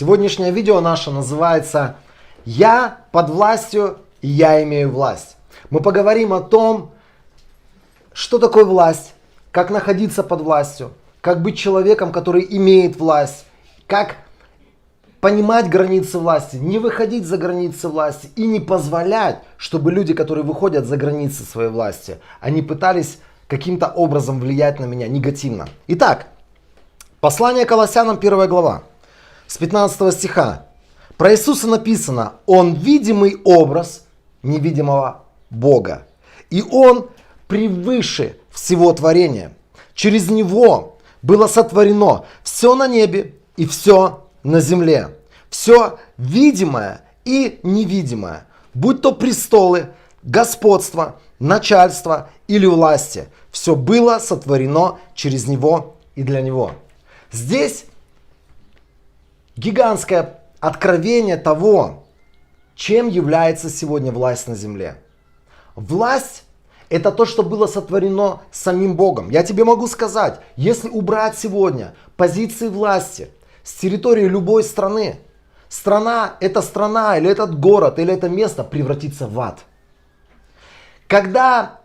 Сегодняшнее видео наше называется «Я под властью, и я имею власть». Мы поговорим о том, что такое власть, как находиться под властью, как быть человеком, который имеет власть, как понимать границы власти, не выходить за границы власти и не позволять, чтобы люди, которые выходят за границы своей власти, они пытались каким-то образом влиять на меня негативно. Итак, послание Колоссянам 1 глава, с 15 стиха. Про Иисуса написано: Он видимый образ невидимого Бога. И Он превыше всего творения. Через Него было сотворено все на небе и все на земле. Все видимое и невидимое. Будь то престолы, господство, начальство или власти. Все было сотворено через Него и для Него. Здесь гигантское откровение того, чем является сегодня власть на земле. Власть — это то, что было сотворено самим Богом. Я тебе могу сказать, если убрать сегодня позиции власти с территории любой страны, эта страна или этот город или это место превратится в ад. Когда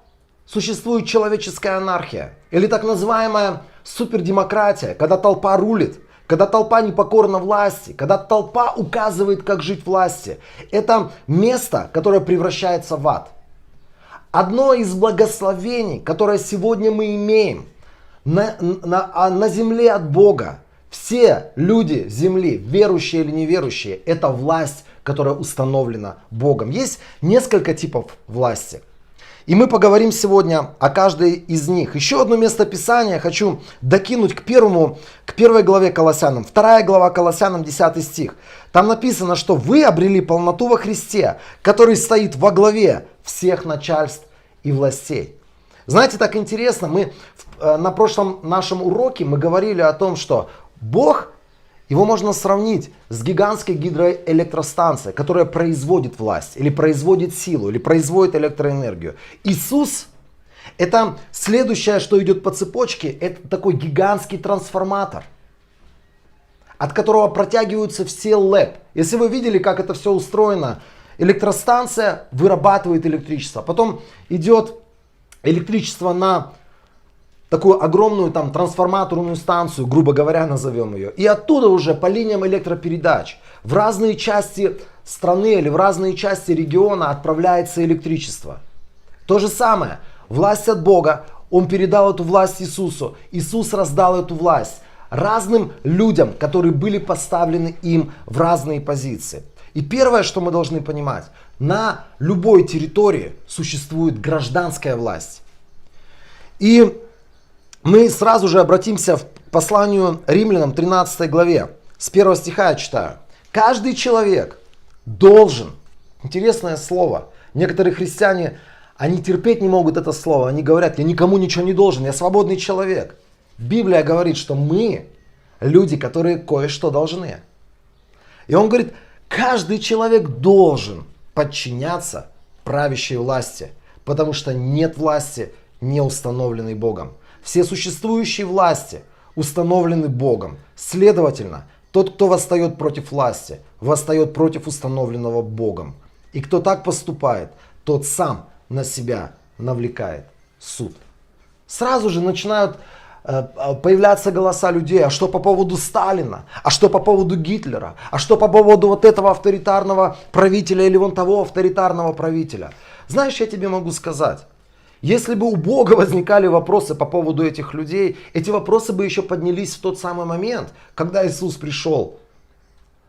существует человеческая анархия или так называемая супердемократия, когда толпа рулит, когда толпа непокорна власти, когда толпа указывает, как жить власти, это место, которое превращается в ад. Одно из благословений, которое сегодня мы имеем на земле от Бога, все люди земли, верующие или неверующие, это власть, которая установлена Богом. Есть несколько типов власти. И мы поговорим сегодня о каждой из них. Еще одно место Писания хочу докинуть к первой главе Колоссянам. 2 глава Колоссянам, 10 стих. Там написано, что вы обрели полноту во Христе, который стоит во главе всех начальств и властей. Знаете, так интересно, мы на прошлом нашем уроке мы говорили о том, что Бог, его можно сравнить с гигантской гидроэлектростанцией, которая производит власть, или производит силу, или производит электроэнергию. Иисус — это следующее, что идет по цепочке, это такой гигантский трансформатор, от которого протягиваются все ЛЭП. Если вы видели, как это все устроено, электростанция вырабатывает электричество, потом идет электричество на такую огромную там трансформаторную станцию, грубо говоря, назовем ее. И оттуда уже по линиям электропередач в разные части страны или в разные части региона отправляется электричество. То же самое. Власть от Бога. Он передал эту власть Иисусу. Иисус раздал эту власть разным людям, которые были поставлены им в разные позиции. И первое, что мы должны понимать, на любой территории существует гражданская власть. И мы сразу же обратимся к посланию Римлянам 13 главе. С 1 стиха я читаю. Каждый человек должен, интересное слово, некоторые христиане, они терпеть не могут это слово, они говорят: я никому ничего не должен, я свободный человек. Библия говорит, что мы люди, которые кое-что должны. И он говорит, каждый человек должен подчиняться правящей власти, потому что нет власти, не установленной Богом. Все существующие власти установлены Богом. Следовательно, тот, кто восстает против власти, восстает против установленного Богом. И кто так поступает, тот сам на себя навлекает суд. Сразу же начинают появляться голоса людей: а что по поводу Сталина, а что по поводу Гитлера, а что по поводу вот этого авторитарного правителя или вон того авторитарного правителя. Знаешь, я тебе могу сказать, если бы у Бога возникали вопросы по поводу этих людей, эти вопросы бы еще поднялись в тот самый момент, когда Иисус пришел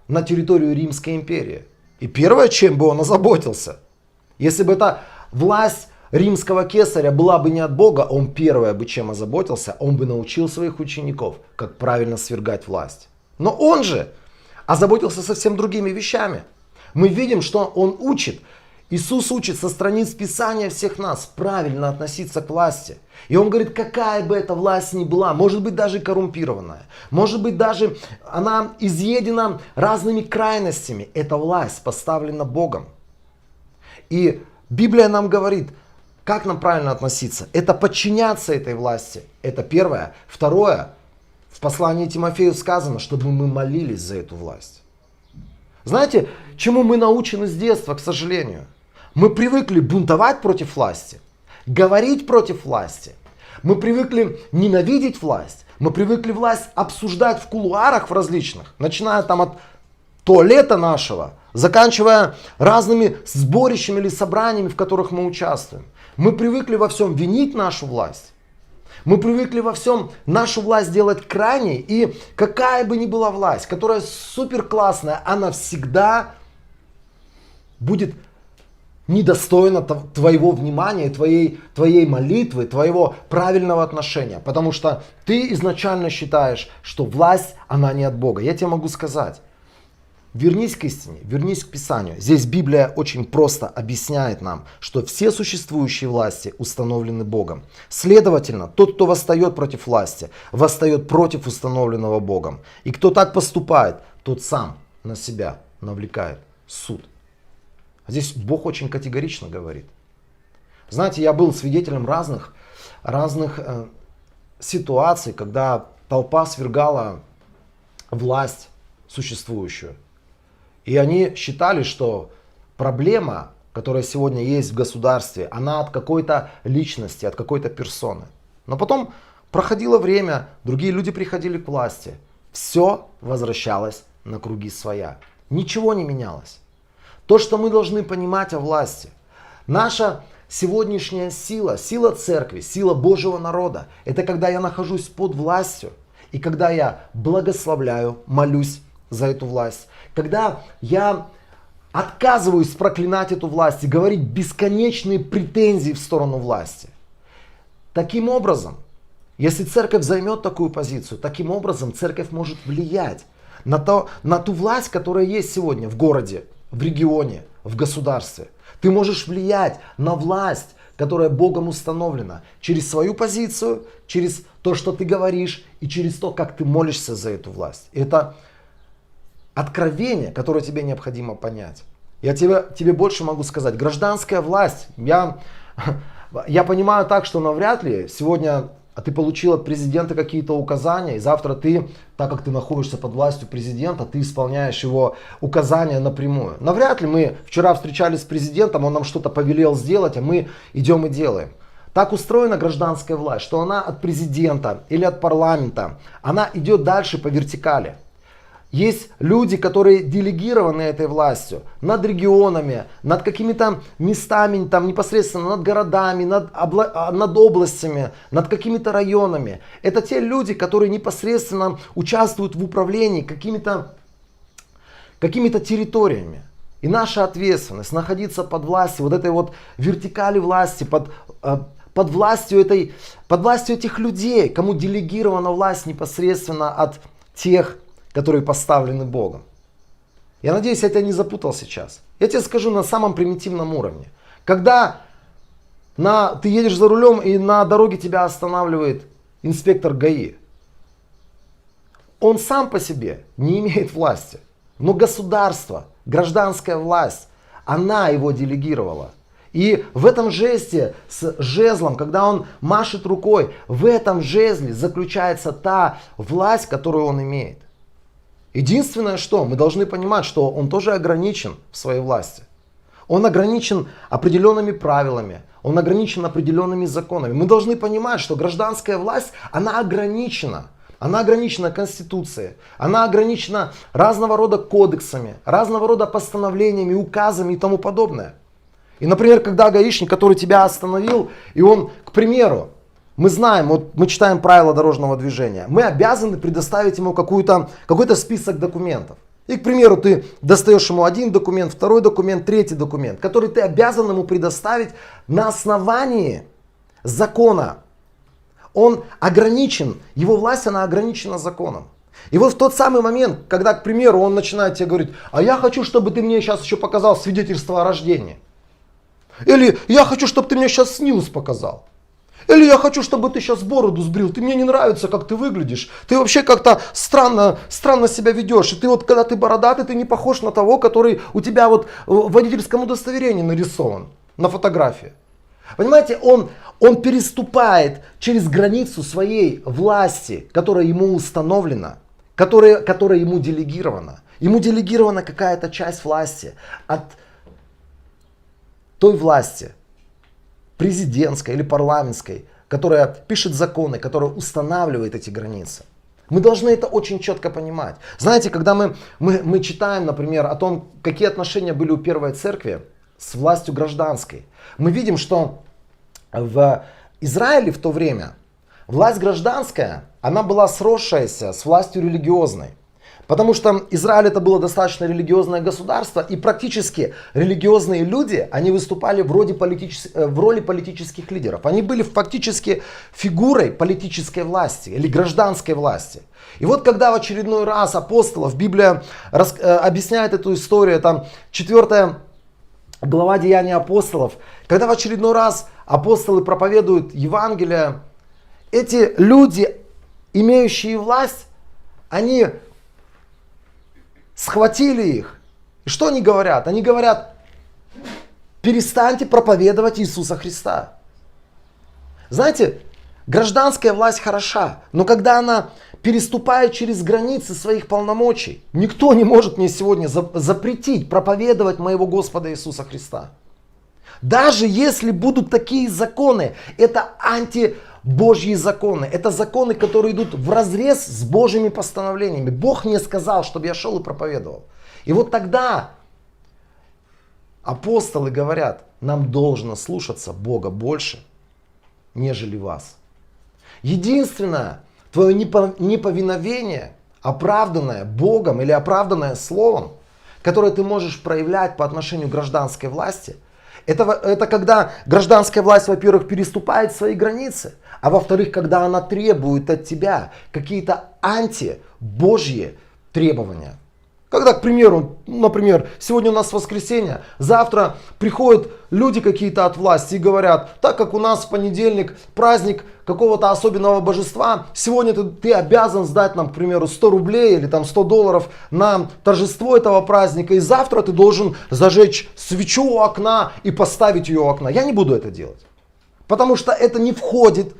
на территорию Римской империи. И первое, чем бы он озаботился, если бы эта власть римского кесаря была бы не от Бога, он первое бы чем озаботился, он бы научил своих учеников, как правильно свергать власть. Но он же озаботился совсем другими вещами. Мы видим, что он учит. Иисус учит со страниц Писания всех нас правильно относиться к власти. И он говорит, какая бы эта власть ни была, может быть даже коррумпированная, может быть даже она изъедена разными крайностями, эта власть поставлена Богом. И Библия нам говорит, как нам правильно относиться. Это подчиняться этой власти. Это первое. Второе. В послании Тимофею сказано, чтобы мы молились за эту власть. Знаете, чему мы научены с детства, к сожалению? Мы привыкли бунтовать против власти, говорить против власти. Мы привыкли ненавидеть власть. Мы привыкли власть обсуждать в кулуарах в различных, начиная там от туалета нашего, заканчивая разными сборищами или собраниями, в которых мы участвуем. Мы привыкли во всем винить нашу власть. Мы привыкли во всем нашу власть делать крайней. И какая бы ни была власть, которая супер классная, она всегда будет недостойна твоего внимания, твоей молитвы, твоего правильного отношения. Потому что ты изначально считаешь, что власть, она не от Бога. Я тебе могу сказать. Вернись к истине, вернись к Писанию. Здесь Библия очень просто объясняет нам, что все существующие власти установлены Богом. Следовательно, тот, кто восстает против власти, восстает против установленного Богом. И кто так поступает, тот сам на себя навлекает суд. Здесь Бог очень категорично говорит. Знаете, я был свидетелем разных ситуаций, когда толпа свергала власть существующую. И они считали, что проблема, которая сегодня есть в государстве, она от какой-то личности, от какой-то персоны. Но потом проходило время, другие люди приходили к власти. Все возвращалось на круги своя. Ничего не менялось. То, что мы должны понимать о власти. Наша сегодняшняя сила, сила церкви, сила Божьего народа, это когда я нахожусь под властью и когда я благословляю, молюсь за эту власть. Когда я отказываюсь проклинать эту власть и говорить бесконечные претензии в сторону власти. Таким образом, если церковь займет такую позицию, таким образом церковь может влиять на ту власть, которая есть сегодня в городе, в регионе, в государстве. Ты можешь влиять на власть, которая Богом установлена, через свою позицию, через то, что ты говоришь, и через то, как ты молишься за эту власть. Это откровение, которое тебе необходимо понять. Я тебе больше могу сказать. Гражданская власть, я понимаю так, что навряд ли сегодня ты получил от президента какие-то указания, и завтра ты, так как ты находишься под властью президента, ты исполняешь его указания напрямую. Навряд ли мы вчера встречались с президентом, он нам что-то повелел сделать, а мы идем и делаем. Так устроена гражданская власть, что она от президента или от парламента, она идет дальше по вертикали. Есть люди, которые делегированы этой властью над регионами, над какими-то местами, там, непосредственно над городами, над областями, над какими-то районами. Это те люди, которые непосредственно участвуют в управлении какими-то территориями. И наша ответственность находиться под властью вот этой вот вертикали власти, под властью этих людей, кому делегирована власть непосредственно от тех, которые поставлены Богом. Я надеюсь, я тебя не запутал сейчас. Я тебе скажу на самом примитивном уровне. Когда ты едешь за рулем и на дороге тебя останавливает инспектор ГАИ, он сам по себе не имеет власти. Но государство, гражданская власть, она его делегировала. И в этом жесте с жезлом, когда он машет рукой, в этом жезле заключается та власть, которую он имеет. Единственное, что мы должны понимать, что он тоже ограничен в своей власти. Он ограничен определенными правилами, он ограничен определенными законами. Мы должны понимать, что гражданская власть, она ограничена. Она ограничена Конституцией, она ограничена разного рода кодексами, разного рода постановлениями, указами и тому подобное. И, например, когда гаишник, который тебя остановил, и он, к примеру, мы знаем, вот мы читаем правила дорожного движения, мы обязаны предоставить ему какой-то список документов. И, к примеру, ты достаешь ему один документ, второй документ, третий документ, который ты обязан ему предоставить на основании закона. Он ограничен, его власть, она ограничена законом. И вот в тот самый момент, когда, к примеру, он начинает тебе говорить, а я хочу, чтобы ты мне сейчас еще показал свидетельство о рождении. Или я хочу, чтобы ты мне сейчас СНИЛС показал. Или я хочу, чтобы ты сейчас бороду сбрил. Ты мне не нравится, как ты выглядишь. Ты вообще как-то странно себя ведешь. И ты вот, когда ты бородатый, ты не похож на того, который у тебя вот в водительском удостоверении нарисован на фотографии. Понимаете, он переступает через границу своей власти, которая ему установлена. которая ему делегирована. Ему делегирована какая-то часть власти от той власти, президентской или парламентской, которая пишет законы, которая устанавливает эти границы. Мы должны это очень четко понимать. Знаете, когда мы читаем, например, о том, какие отношения были у первой церкви с властью гражданской, мы видим, что в Израиле в то время власть гражданская, она была сросшаяся с властью религиозной. Потому что Израиль это было достаточно религиозное государство, и практически религиозные люди, они выступали в роли политических лидеров. Они были фактически фигурой политической власти или гражданской власти. И вот когда в очередной раз апостолов, Библия объясняет эту историю, там 4 глава Деяний апостолов, когда в очередной раз апостолы проповедуют Евангелие, эти люди, имеющие власть, они схватили их. И что они говорят? Они говорят: перестаньте проповедовать Иисуса Христа. Знаете, гражданская власть хороша, но когда она переступает через границы своих полномочий, никто не может мне сегодня запретить проповедовать моего Господа Иисуса Христа. Даже если будут такие законы, это антибожьи законы. Это законы, которые идут вразрез с Божьими постановлениями. Бог мне сказал, чтобы я шел и проповедовал. И вот тогда апостолы говорят: нам должно слушаться Бога больше, нежели вас. Единственное, твое неповиновение, оправданное Богом или оправданное Словом, которое ты можешь проявлять по отношению к гражданской власти, это когда гражданская власть, во-первых, переступает свои границы, а во-вторых, когда она требует от тебя какие-то антибожьи требования. Когда, к примеру, например, сегодня у нас воскресенье, завтра приходят люди какие-то от власти и говорят: так как у нас в понедельник праздник какого-то особенного божества, сегодня ты обязан сдать нам, к примеру, 100 рублей или там $100 на торжество этого праздника, и завтра ты должен зажечь свечу у окна и поставить ее у окна. Я не буду это делать, потому что это не входит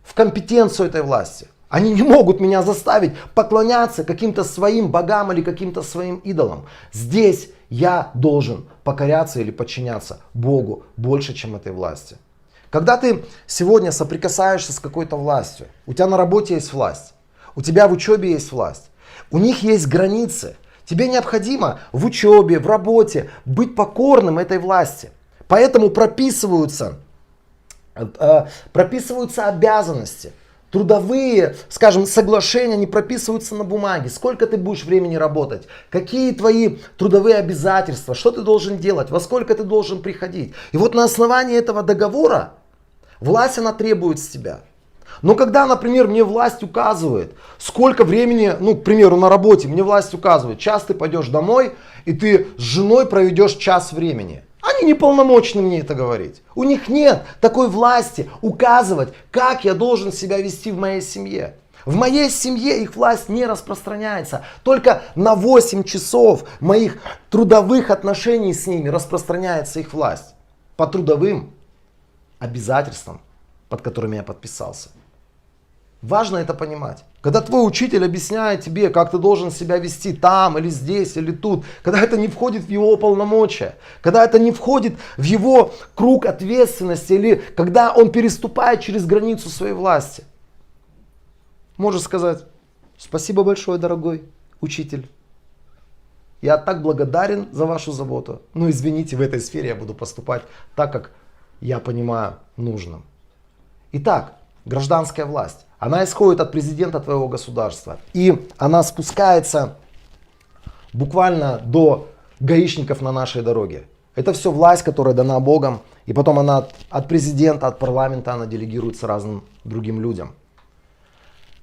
в компетенцию этой власти. Они не могут меня заставить поклоняться каким-то своим богам или каким-то своим идолам. Здесь я должен покоряться или подчиняться Богу больше, чем этой власти. Когда ты сегодня соприкасаешься с какой-то властью, у тебя на работе есть власть, у тебя в учебе есть власть, у них есть границы. Тебе необходимо в учебе, в работе быть покорным этой власти. Поэтому прописываются обязанности. Трудовые, скажем, соглашения не прописываются на бумаге. Сколько ты будешь времени работать? Какие твои трудовые обязательства? Что ты должен делать? Во сколько ты должен приходить? И вот на основании этого договора власть, она требует с тебя. Но когда, например, мне власть указывает, сколько времени, к примеру, на работе, мне власть указывает, час ты пойдешь домой, и ты с женой проведешь час времени. Они неполномочны мне это говорить. У них нет такой власти указывать, как я должен себя вести в моей семье. В моей семье их власть не распространяется. Только на 8 часов моих трудовых отношений с ними распространяется их власть. По трудовым обязательствам, под которыми я подписался. Важно это понимать. Когда твой учитель объясняет тебе, как ты должен себя вести там, или здесь, или тут, когда это не входит в его полномочия, когда это не входит в его круг ответственности, или когда он переступает через границу своей власти, можешь сказать: спасибо большое, дорогой учитель. Я так благодарен за вашу заботу. Но извините, в этой сфере я буду поступать так, как я понимаю нужным. Итак, гражданская власть. Она исходит от президента твоего государства. И она спускается буквально до гаишников на нашей дороге. Это все власть, которая дана Богом. И потом она от президента, от парламента, она делегируется разным другим людям.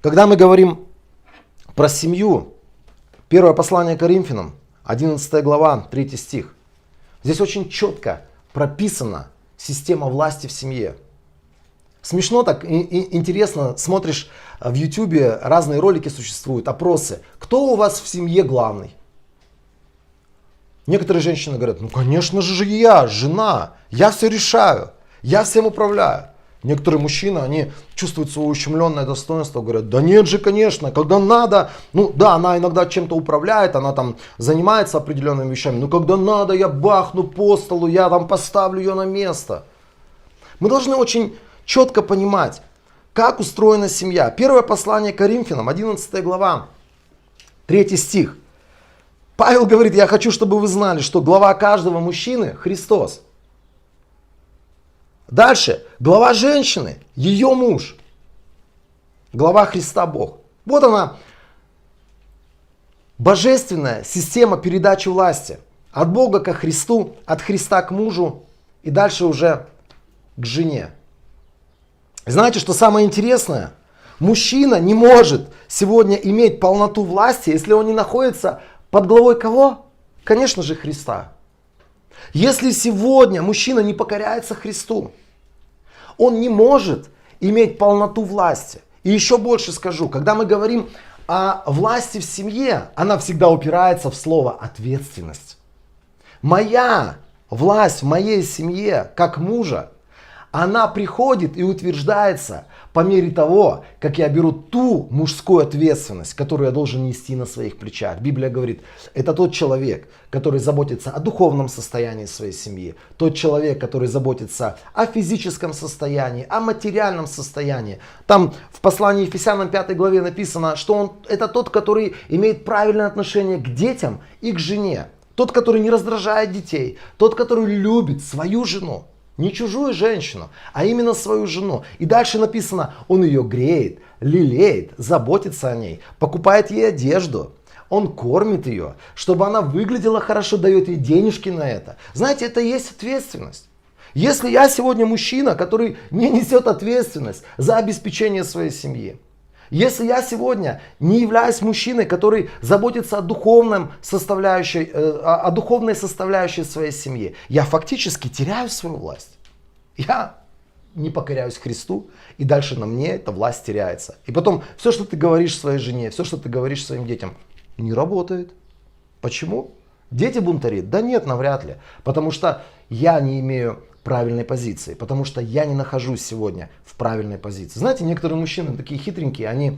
Когда мы говорим про семью, первое послание Коринфянам, 11 глава, 3 стих. Здесь очень четко прописана система власти в семье. Смешно так, интересно, смотришь в YouTube, разные ролики существуют, опросы. Кто у вас в семье главный? Некоторые женщины говорят: конечно же я, жена, я все решаю, я всем управляю. Некоторые мужчины, они чувствуют свое ущемленное достоинство, говорят, да нет же, конечно, когда надо, ну да, она иногда чем-то управляет, она там занимается определенными вещами, но когда надо, я бахну по столу, я там поставлю ее на место. Мы должны очень четко понимать, как устроена семья. Первое послание Коринфянам, 11 глава, 3 стих. Павел говорит, я хочу, чтобы вы знали, что глава каждого мужчины Христос. Дальше, глава женщины, ее муж. Глава Христа Бог. Вот она, божественная система передачи власти. От Бога ко Христу, от Христа к мужу и дальше уже к жене. Знаете, что самое интересное? Мужчина не может сегодня иметь полноту власти, если он не находится под главой кого? Конечно же, Христа. Если сегодня мужчина не покоряется Христу, он не может иметь полноту власти. И еще больше скажу, когда мы говорим о власти в семье, она всегда упирается в слово ответственность. Моя власть в моей семье, как мужа, она приходит и утверждается по мере того, как я беру ту мужскую ответственность, которую я должен нести на своих плечах. Библия говорит, это тот человек, который заботится о духовном состоянии своей семьи, тот человек, который заботится о физическом состоянии, о материальном состоянии. Там в послании Ефесянам 5 главе написано, что это тот, который имеет правильное отношение к детям и к жене. Тот, который не раздражает детей, тот, который любит свою жену. Не чужую женщину, а именно свою жену. И дальше написано, он ее греет, лелеет, заботится о ней, покупает ей одежду. Он кормит ее, чтобы она выглядела хорошо, дает ей денежки на это. Знаете, это и есть ответственность. Если я сегодня мужчина, который не несет ответственность за обеспечение своей семьи, если я сегодня не являюсь мужчиной, который заботится о духовной составляющей своей семьи, я фактически теряю свою власть. Я не покоряюсь Христу, и дальше на мне эта власть теряется. И потом все, что ты говоришь своей жене, все, что ты говоришь своим детям, не работает. Почему? Дети бунтари? Да нет, навряд ли. Потому что я не имею правильной позиции, потому что я не нахожусь сегодня в правильной позиции. Знаете, некоторые мужчины такие хитренькие, они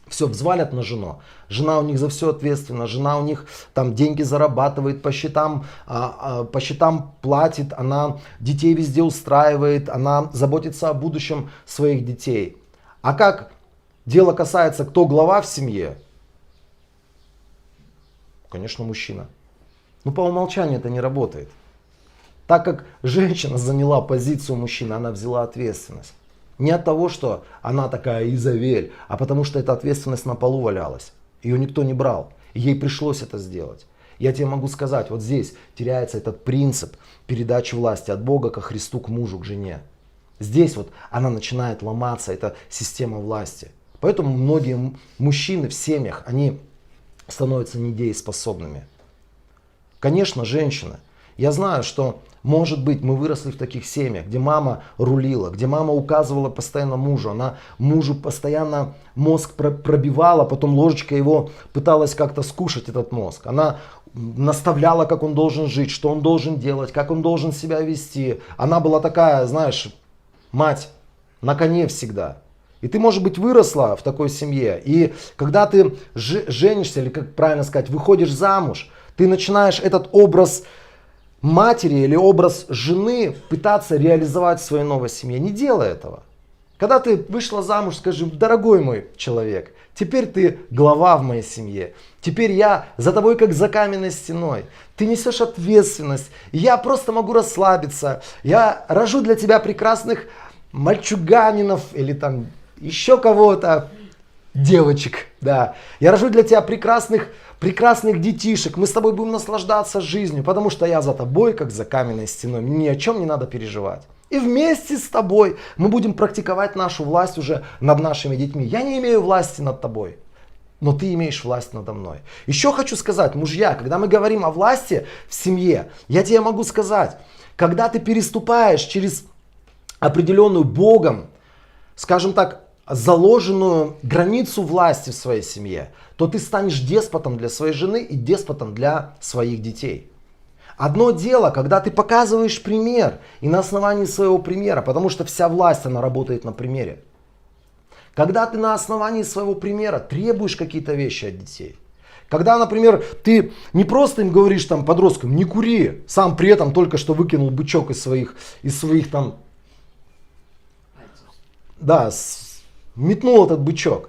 все взвалят на жену. Жена у них за все ответственна, жена у них там деньги зарабатывает, по счетам платит, она детей везде устраивает, она заботится о будущем своих детей. А как дело касается, кто глава в семье? Конечно, мужчина. Но по умолчанию это не работает. Так как женщина заняла позицию мужчины, она взяла ответственность. Не от того, что она такая Изавель, а потому что эта ответственность на полу валялась. Ее никто не брал. И ей пришлось это сделать. Я тебе могу сказать, вот здесь теряется этот принцип передачи власти от Бога ко Христу, к мужу, к жене. Здесь вот она начинает ломаться, эта система власти. Поэтому многие мужчины в семьях, они становятся недееспособными. Конечно, женщины. Я знаю, что, может быть, мы выросли в таких семьях, где мама рулила, где мама указывала постоянно мужу, она мужу постоянно мозг пробивала, потом ложечкой его пыталась как-то скушать, этот мозг. Она наставляла, как он должен жить, что он должен делать, как он должен себя вести. Она была такая, знаешь, мать на коне всегда. И ты, может быть, выросла в такой семье, и когда ты женишься, или, как правильно сказать, выходишь замуж, ты начинаешь этот образ матери или образ жены пытаться реализовать в своей новой семье. Не делай этого. Когда ты вышла замуж, скажи, дорогой мой человек, теперь ты глава в моей семье. Теперь я за тобой как за каменной стеной. Ты несешь ответственность. Я просто могу расслабиться. Я рожу для тебя прекрасных мальчуганинов или там еще кого-то, девочек. Да. Я рожу для тебя прекрасных детишек, мы с тобой будем наслаждаться жизнью, потому что я за тобой, как за каменной стеной, ни о чем не надо переживать. И вместе с тобой мы будем практиковать нашу власть уже над нашими детьми. Я не имею власти над тобой, но ты имеешь власть надо мной. Еще хочу сказать, мужья, когда мы говорим о власти в семье, я тебе могу сказать, когда ты переступаешь через определенную Богом, скажем так, заложенную границу власти в своей семье, то ты станешь деспотом для своей жены и деспотом для своих детей. Одно дело, когда ты показываешь пример, и на основании своего примера, потому что вся власть, она работает на примере. Когда ты на основании своего примера требуешь какие-то вещи от детей. Когда, например, ты не просто им говоришь там подросткам, не кури, сам при этом только что выкинул бычок из своих там, да, метнул этот бычок.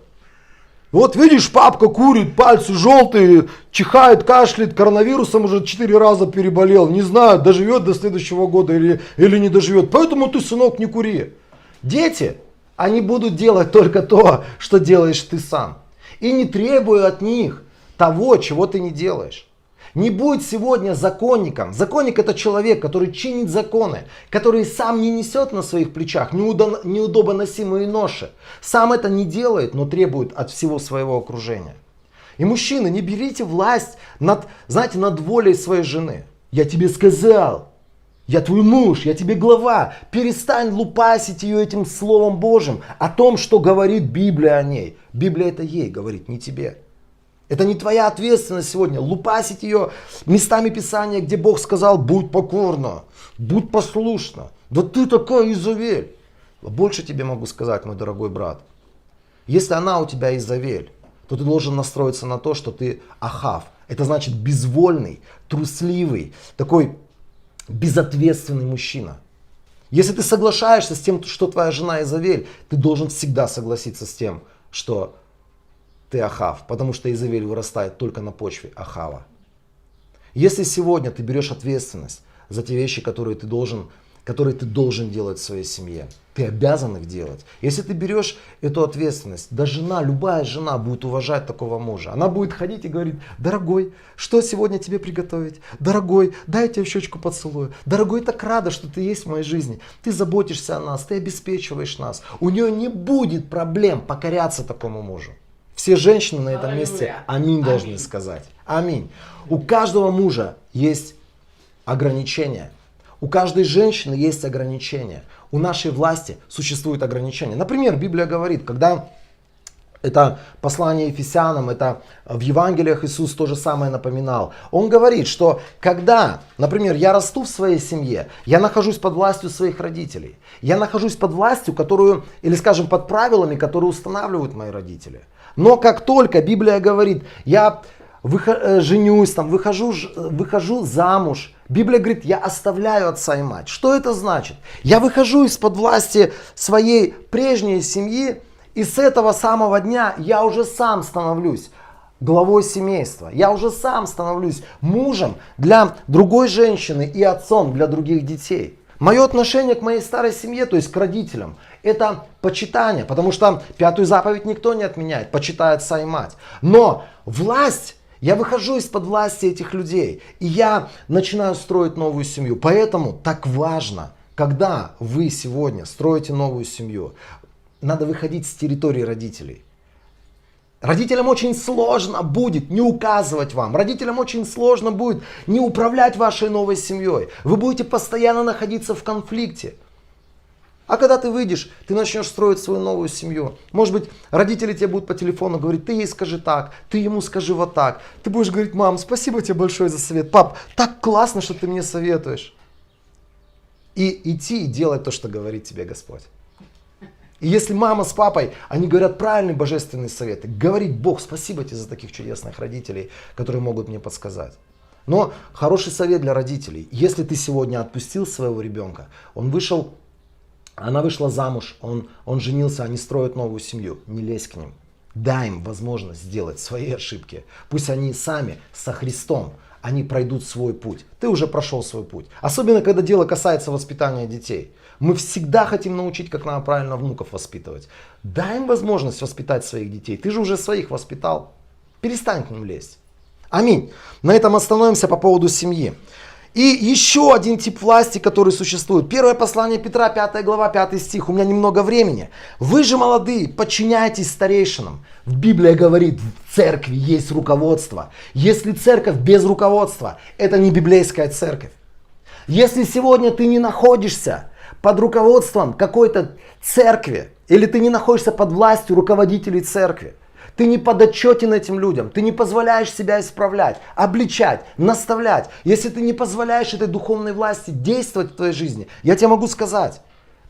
Вот видишь, папка курит, пальцы желтые, чихает, кашляет, коронавирусом уже 4 раза переболел. Не знаю, доживет до следующего года или не доживет. Поэтому ты, сынок, не кури. Дети, они будут делать только то, что делаешь ты сам. И не требуй от них того, чего ты не делаешь. Не будь сегодня законником. Законник — это человек, который чинит законы, который сам не несет на своих плечах неудобоносимые ноши. Сам это не делает, но требует от всего своего окружения. И мужчины, не берите власть над волей своей жены. Я тебе сказал, я твой муж, я тебе глава. Перестань лупасить ее этим Словом Божьим о том, что говорит Библия о ней. Библия это ей говорит, не тебе. Это не твоя ответственность сегодня лупасить ее местами Писания, где Бог сказал: будь покорна, будь послушна. Да ты такая Изавель. Больше тебе могу сказать, мой дорогой брат. Если она у тебя Изавель, то ты должен настроиться на то, что ты Ахав. Это значит безвольный, трусливый, такой безответственный мужчина. Если ты соглашаешься с тем, что твоя жена Изавель, ты должен всегда согласиться с тем, что ты Ахав, потому что Изавель вырастает только на почве Ахава. Если сегодня ты берешь ответственность за те вещи, которые ты должен делать в своей семье, ты обязан их делать. Если ты берешь эту ответственность, да жена, любая жена будет уважать такого мужа. Она будет ходить и говорить: дорогой, что сегодня тебе приготовить? Дорогой, дай я тебе в щечку поцелую. Дорогой, так рада, что ты есть в моей жизни. Ты заботишься о нас, ты обеспечиваешь нас. У нее не будет проблем покоряться такому мужу. Все женщины на этом месте аминь должны сказать. Аминь. У каждого мужа есть ограничения. У каждой женщины есть ограничения. У нашей власти существуют ограничения. Например, Библия говорит, когда это послание Ефесянам, это в Евангелиях Иисус то же самое напоминал. Он говорит, что когда, например, я расту в своей семье, я нахожусь под властью своих родителей. Я нахожусь под властью, которую, или скажем, под правилами, которые устанавливают мои родители. Но как только Библия говорит, я женюсь, выхожу замуж, Библия говорит, я оставляю отца и мать. Что это значит? Я выхожу из-под власти своей прежней семьи, и с этого самого дня я уже сам становлюсь главой семейства. Я уже сам становлюсь мужем для другой женщины и отцом для других детей. Мое отношение к моей старой семье, то есть к родителям, это почитание, потому что 5-ю заповедь никто не отменяет, почитай отца и мать. Но власть, я выхожу из-под власти этих людей, и я начинаю строить новую семью. Поэтому так важно, когда вы сегодня строите новую семью, надо выходить с территории родителей. Родителям очень сложно будет не указывать вам. Родителям очень сложно будет не управлять вашей новой семьей. Вы будете постоянно находиться в конфликте. А когда ты выйдешь, ты начнешь строить свою новую семью. Может быть, родители тебе будут по телефону говорить: ты ей скажи так, ты ему скажи вот так. Ты будешь говорить: мам, спасибо тебе большое за совет. Пап, так классно, что ты мне советуешь. И идти и делать то, что говорит тебе Господь. И если мама с папой, они говорят правильные божественные советы, говорит: Бог, спасибо тебе за таких чудесных родителей, которые могут мне подсказать. Но хороший совет для родителей: если ты сегодня отпустил своего ребенка, она вышла замуж, он женился, они строят новую семью, не лезь к ним. Дай им возможность сделать свои ошибки. Пусть они сами со Христом, они пройдут свой путь. Ты уже прошел свой путь. Особенно, когда дело касается воспитания детей. Мы всегда хотим научить, как надо правильно внуков воспитывать. Дай им возможность воспитать своих детей. Ты же уже своих воспитал. Перестань к ним лезть. Аминь. На этом остановимся по поводу семьи. И еще один тип власти, который существует. Первое послание Петра, 5 глава, 5 стих. У меня немного времени. Вы же, молодые, подчиняйтесь старейшинам. В Библии говорит, в церкви есть руководство. Если церковь без руководства, это не библейская церковь. Если сегодня ты не находишься под руководством какой-то церкви, или ты не находишься под властью руководителей церкви, Ты не подотчетен этим людям. Ты не позволяешь себя исправлять, обличать, наставлять. Если ты не позволяешь этой духовной власти действовать в твоей жизни, я тебе могу сказать,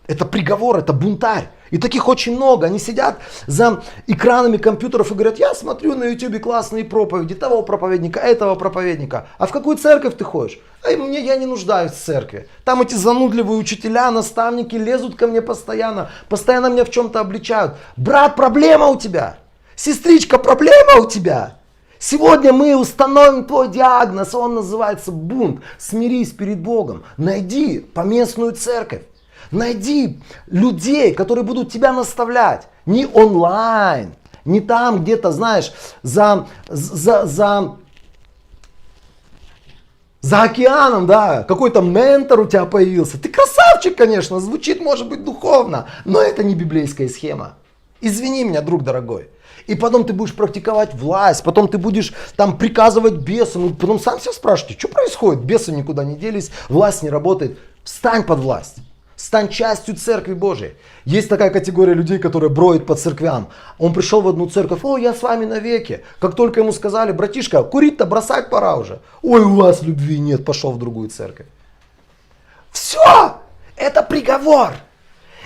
это приговор, это бунтарь. И таких очень много. Они сидят за экранами компьютеров и говорят, я смотрю на YouTube классные проповеди того проповедника, этого проповедника. А в какую церковь ты ходишь? Я не нуждаюсь в церкви. Там эти занудливые учителя, наставники лезут ко мне постоянно. Постоянно меня в чем-то обличают. Брат, проблема у тебя. Сестричка, проблема у тебя. Сегодня мы установим твой диагноз. Он называется бунт. Смирись перед Богом. Найди поместную церковь. Найди людей, которые будут тебя наставлять. Не онлайн, не там где-то, знаешь, за океаном, да, какой-то ментор у тебя появился. Ты красавчик, конечно, звучит, может быть, духовно, но это не библейская схема. Извини меня, друг дорогой. И потом ты будешь практиковать власть, потом ты будешь там приказывать бесам, и потом сам себя спрашиваешь, что происходит? Бесы никуда не делись, власть не работает. Встань под власть. Стань частью Церкви Божией. Есть такая категория людей, которые броют по церквям. Он пришел в одну церковь, я с вами навеки. Как только ему сказали, братишка, курить-то бросать пора уже. Ой, у вас любви нет, пошел в другую церковь. Все, это приговор.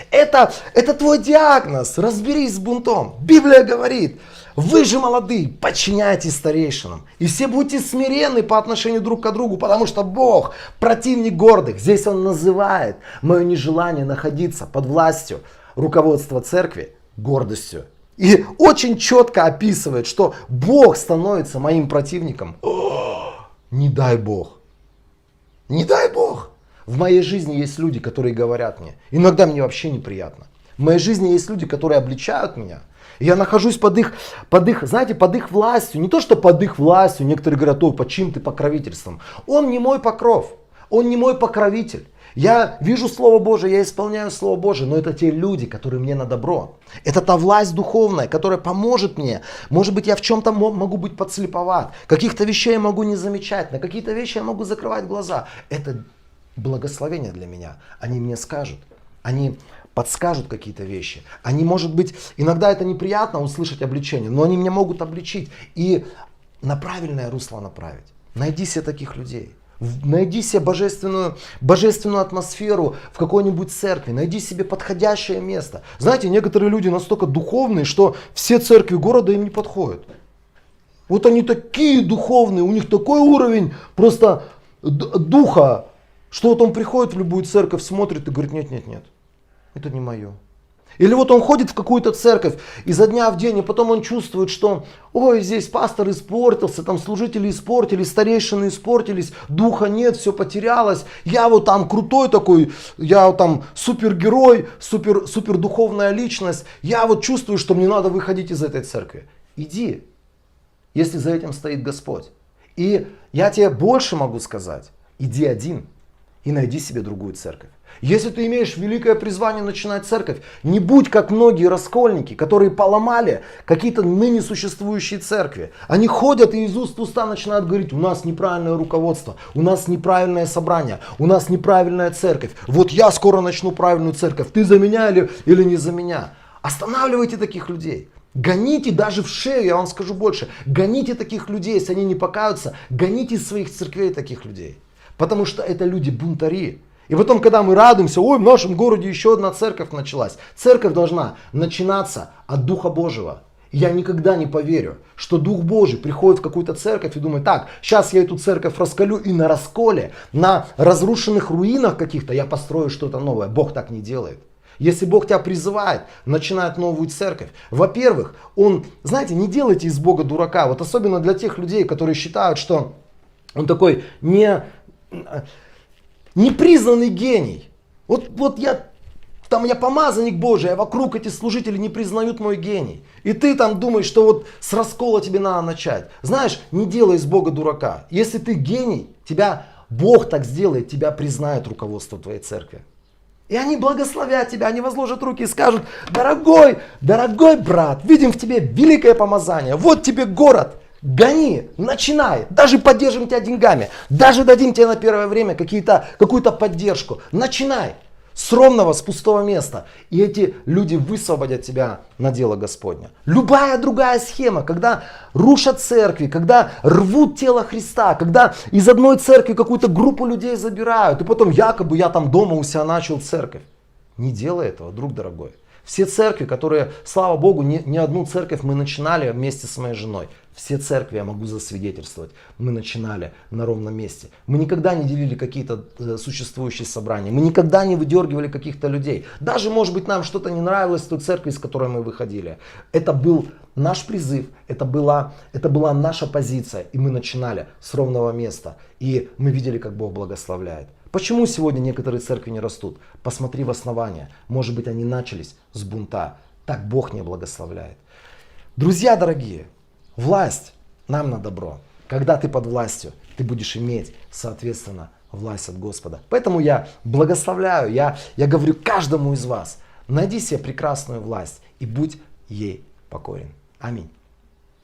Это твой диагноз. Разберись с бунтом. Библия говорит, вы же молодые, подчиняйтесь старейшинам. И все будьте смиренны по отношению друг к другу, потому что Бог противник гордых. Здесь Он называет мое нежелание находиться под властью руководства церкви гордостью. И очень четко описывает, что Бог становится моим противником. Не дай Бог. Не дай Бог. В моей жизни есть люди, которые говорят мне. Иногда мне вообще неприятно. В моей жизни есть люди, которые обличают меня. Я нахожусь под их властью. Не то, что под их властью. Некоторые говорят, под чьим ты покровительством. Он не мой покров. Он не мой покровитель. Я вижу Слово Божие, я исполняю Слово Божие, но это те люди, которые мне на добро. Это та власть духовная, которая поможет мне. Может быть, я в чем-то могу быть подслеповат. Каких-то вещей я могу не замечать. На какие-то вещи я могу закрывать глаза. Это благословение для меня. Они мне скажут. Они подскажут какие-то вещи. Они, может быть, иногда это неприятно услышать обличение, но они меня могут обличить и на правильное русло направить. Найди себе таких людей. Найди себе божественную атмосферу в какой-нибудь церкви. Найди себе подходящее место. Знаете, некоторые люди настолько духовные, что все церкви города им не подходят. Вот они такие духовные, у них такой уровень просто духа, что вот он приходит в любую церковь, смотрит и говорит, нет, это не мое. Или вот он ходит в какую-то церковь изо дня в день, и потом он чувствует, что здесь пастор испортился, там служители испортились, старейшины испортились, духа нет, все потерялось. Я вот там крутой такой, я вот там супергерой, супер духовная личность. Я вот чувствую, что мне надо выходить из этой церкви. Иди, если за этим стоит Господь. И я тебе больше могу сказать, иди один и найди себе другую церковь. Если ты имеешь великое призвание начинать церковь, не будь как многие раскольники, которые поломали какие-то ныне существующие церкви. Они ходят и из уст в уста начинают говорить, у нас неправильное руководство, у нас неправильное собрание, у нас неправильная церковь. Вот я скоро начну правильную церковь, ты за меня или не за меня? Останавливайте таких людей. Гоните даже в шею, я вам скажу больше, гоните таких людей, если они не покаются, гоните из своих церквей таких людей. Потому что это люди-бунтари. И потом, когда мы радуемся, в нашем городе еще одна церковь началась. Церковь должна начинаться от Духа Божьего. Я никогда не поверю, что Дух Божий приходит в какую-то церковь и думает, так, сейчас я эту церковь раскалю и на расколе, на разрушенных руинах каких-то я построю что-то новое. Бог так не делает. Если Бог тебя призывает начинать новую церковь, во-первых, Он, знаете, не делайте из Бога дурака. Вот особенно для тех людей, которые считают, что Он такой непризнанный гений. Вот я помазанник Божий, а вокруг эти служители не признают мой гений. И ты там думаешь, что вот с раскола тебе надо начать. Знаешь, не делай из Бога дурака. Если ты гений, Бог так сделает, тебя признает руководство твоей церкви. И они благословят тебя, они возложат руки и скажут, дорогой брат, видим в тебе великое помазание, вот тебе город. Гони, начинай, даже поддержим тебя деньгами, даже дадим тебе на первое время какую-то поддержку. Начинай, с ровного, с пустого места. И эти люди высвободят тебя на дело Господня. Любая другая схема, когда рушат церкви, когда рвут тело Христа, когда из одной церкви какую-то группу людей забирают, и потом якобы я там дома у себя начал церковь. Не делай этого, друг дорогой. Все церкви, которые, слава Богу, не одну церковь мы начинали вместе с моей женой. Все церкви, я могу засвидетельствовать, мы начинали на ровном месте. Мы никогда не делили какие-то существующие собрания. Мы никогда не выдергивали каких-то людей. Даже, может быть, нам что-то не нравилось в той церкви, из которой мы выходили. Это был наш призыв, это была наша позиция. И мы начинали с ровного места. И мы видели, как Бог благословляет. Почему сегодня некоторые церкви не растут? Посмотри в основание. Может быть, они начались с бунта. Так Бог не благословляет. Друзья дорогие, власть нам на добро. Когда ты под властью, ты будешь иметь, соответственно, власть от Господа. Поэтому я благословляю, я говорю каждому из вас, найди себе прекрасную власть и будь ей покорен. Аминь.